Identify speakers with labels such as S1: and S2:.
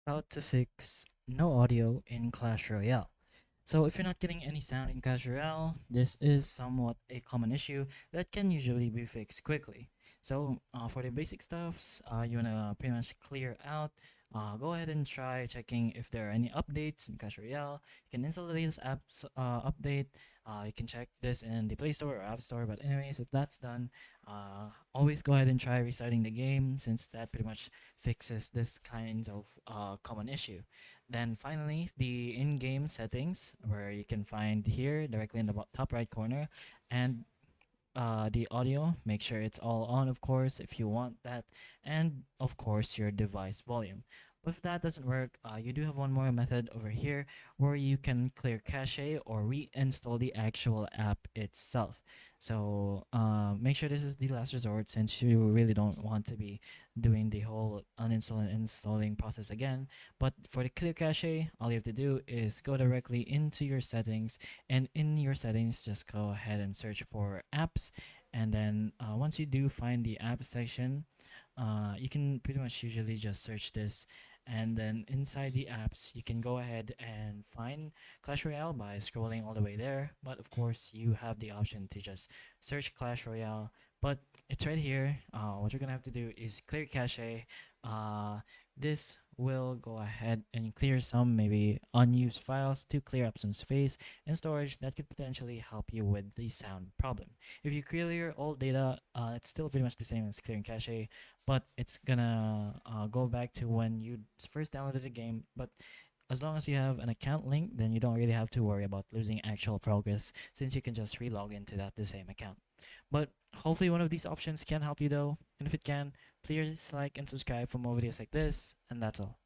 S1: How to fix no audio in Clash Royale. So if you're not getting any sound in Clash Royale, this is somewhat a common issue that can usually be fixed quickly. So for the basic stuffs, you wanna pretty much clear out. Go ahead and try checking if there are any updates in Clash Royale. You can install the latest apps update. You can check this in the Play Store or App Store. But anyways, if that's done, always go ahead and try restarting the game since that pretty much fixes this kinds of common issue. Then finally, the in-game settings where you can find here directly in the top right corner, and the audio, make sure it's all on, of course, if you want that, and of course your device volume. But if that doesn't work, you do have one more method over here where you can clear cache or reinstall the actual app itself. So make sure this is the last resort since you really don't want to be doing the whole uninstall and installing process again. But for the clear cache, all you have to do is go directly into your settings, and in your settings just go ahead and search for apps, and then once you do find the app section, you can pretty much usually just search this, and then inside the apps you can go ahead and find Clash Royale by scrolling all the way there. But of course you have the option to just search Clash Royale, but it's right here. What you're gonna have to do is clear cache. This will go ahead and clear some maybe unused files to clear up some space and storage that could potentially help you with the sound problem. If you clear your old data, it's still pretty much the same as clearing cache, but it's gonna go back to when you first downloaded the game. But as long as you have an account link, then you don't really have to worry about losing actual progress since you can just relog into that the same account. But hopefully one of these options can help you though, and if it can, please like and subscribe for more videos like this, and that's all.